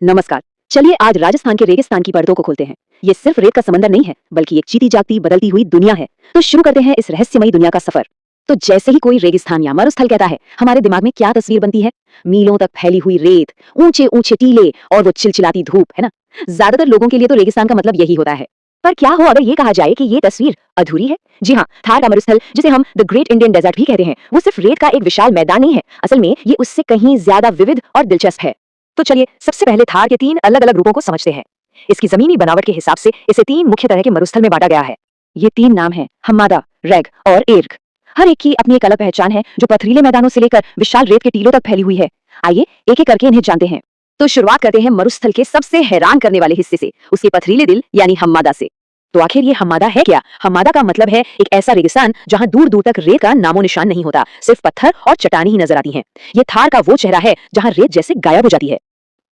नमस्कार। चलिए आज राजस्थान के रेगिस्तान की परतों को खोलते हैं। ये सिर्फ रेत का समंदर नहीं है, बल्कि एक जीती जागती बदलती हुई दुनिया है। तो शुरू करते हैं इस रहस्यमयी दुनिया का सफर। तो जैसे ही कोई रेगिस्तान या मरुस्थल कहता है, हमारे दिमाग में क्या तस्वीर बनती है? मीलों तक फैली हुई रेत, ऊंचे ऊंचे टीले और वो चिलचिलाती धूप, है ना? ज्यादातर लोगों के लिए तो रेगिस्तान का मतलब यही होता है। पर क्या हो अगर ये कहा जाए कि ये तस्वीर अधूरी है? जी हाँ, थार का मरुस्थल, जिसे हम द ग्रेट इंडियन डेजर्ट भी कहते हैं, वो सिर्फ रेत का एक विशाल मैदान नहीं है। असल में ये उससे कहीं ज्यादा विविध और दिलचस्प है। तो चलिए सबसे पहले थार के 3 अलग-अलग रूपों को समझते हैं। इसकी जमीनी बनावट के हिसाब से इसे 3 मुख्य तरह के मरुस्थल में बांटा गया है। ये 3 नाम हैं हम्मादा, रेग और एर्ग। हर एक की अपनी एक अलग पहचान है, जो पथरीले मैदानों से लेकर विशाल रेत के टीलों तक फैली हुई है। आइए एक-एक करके इन्हें जानते हैं। तो शुरुआत करते हैं मरुस्थल के सबसे हैरान करने वाले हिस्से से, उसके पथरीले दिल यानी हम्मादा से। तो आखिर ये हम्मादा है क्या? हम्मादा का मतलब है एक ऐसा रेगिस्तान जहां दूर दूर तक रेत का नामो निशान नहीं होता, सिर्फ पत्थर और चट्टानें ही नजर आती हैं। ये थार का वो चेहरा है जहां रेत जैसे गायब हो जाती है।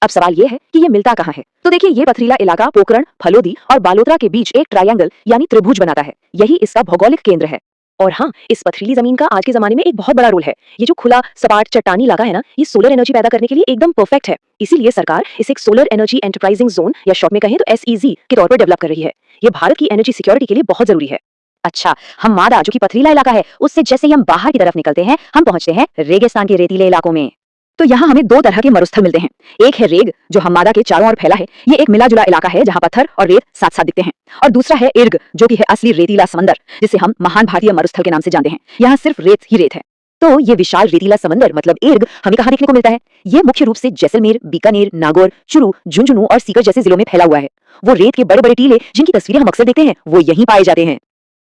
अब सवाल ये है कि ये मिलता कहाँ है? तो देखिए, ये पथरीला इलाका पोखरण, फलोदी और बालोतरा के बीच एक ट्रायंगल यानी त्रिभुज बनाता है। यही इसका भौगोलिक केंद्र है। और हाँ, इस पथरीली जमीन का आज के जमाने में एक बहुत बड़ा रोल है। ये जो खुला सपाट चट्टानी इलाका है ना, ये सोलर एनर्जी पैदा करने के लिए एकदम परफेक्ट है। इसीलिए सरकार इसे एक सोलर एनर्जी एंटरप्राइजिंग जोन या शॉर्ट में कहें तो SEZ के तौर पर डेवलप कर रही है। ये भारत की एनर्जी सिक्योरिटी के लिए बहुत जरूरी है। अच्छा, हम्मादा जो कि पथरीला इलाका है, उससे जैसे ही हम बाहर की तरफ निकलते हैं, हम पहुंचते हैं रेगिस्तान के रेतीले इलाकों में। तो यहाँ हमें 2 तरह के मरुस्थल मिलते हैं। एक है रेग, जो हम्मादा के चारों ओर फैला है। ये एक मिला जुला इलाका है जहाँ पत्थर और रेत साथ साथ दिखते हैं। और दूसरा है इर्ग, जो कि है असली रेतीला समंदर, जिसे हम महान भारतीय मरुस्थल के नाम से जानते हैं। यहाँ सिर्फ रेत ही रेत है। तो ये विशाल रेतीला समंदर मतलब इर्ग हमें कहाँ देखने को मिलता है? ये मुख्य रूप से जैसलमेर, बीकानेर, नागौर, चुरू, झुंझुनू और सीकर जैसे जिलों में फैला हुआ है। वो रेत के बड़े बड़े टीले जिनकी तस्वीरें हम अक्सर देखते हैं, वो यहीं पाए जाते हैं।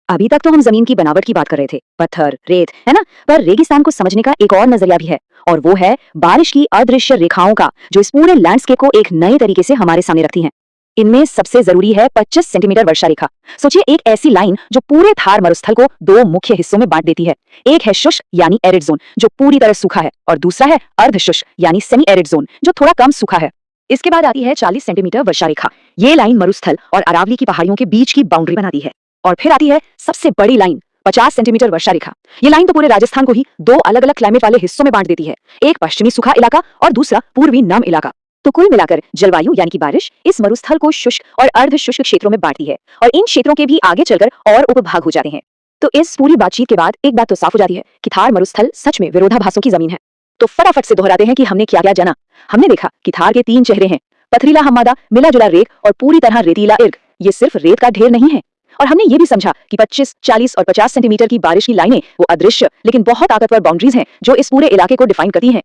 अभी तक तो हम जमीन की बनावट की बात कर रहे थे, पत्थर, रेत, है ना? पर रेगिस्तान को समझने का एक और नजरिया भी है, और वो है बारिश की अदृश्य रेखाओं का, जो इस पूरे लैंडस्केप को एक नए तरीके से हमारे सामने रखती हैं। इनमें सबसे जरूरी है 25 सेंटीमीटर वर्षा रेखा। सोचिए, एक ऐसी लाइन जो पूरे थार मरुस्थल को 2 मुख्य हिस्सों में बांट देती है। एक है शुष्क यानी एरिड जोन, जो पूरी तरह सूखा है, और दूसरा है अर्ध शुष्क यानी सेमी एरिड जोन, जो थोड़ा कम सूखा है। इसके बाद आती है 40 सेंटीमीटर वर्षा रेखा। ये लाइन मरुस्थल और अरावली की पहाड़ियों के बीच की बाउंड्री बनाती है। और फिर आती है सबसे बड़ी लाइन, 50 सेंटीमीटर वर्षा रेखा। ये लाइन तो पूरे राजस्थान को ही 2 अलग अलग क्लाइमेट वाले हिस्सों में बांट देती है, एक पश्चिमी सूखा इलाका और दूसरा पूर्वी नम इलाका। तो कुल मिलाकर जलवायु यानी कि बारिश इस मरुस्थल को शुष्क और अर्ध शुष्क क्षेत्रों में बांटती है, और इन क्षेत्रों के भी आगे चलकर और उपभाग हो जाते हैं। तो इस पूरी बातचीत के बाद एक बात तो साफ हो जाती है कि थार मरुस्थल सच में विरोधाभासों की जमीन है। तो फटाफट से दोहराते हैं कि हमने क्या क्या जाना। हमने देखा कि थार के 3 चेहरे हैं, पथरीला हम्मादा, मिला जुला रेत और पूरी तरह रेतीला इर्ग। ये सिर्फ रेत का ढेर नहीं है। और हमने ये भी समझा कि 25, 40 और 50 सेंटीमीटर की बारिश की लाइनें वो अदृश्य लेकिन बहुत ताकतवर बाउंड्रीज हैं, जो इस पूरे इलाके को डिफाइन करती हैं।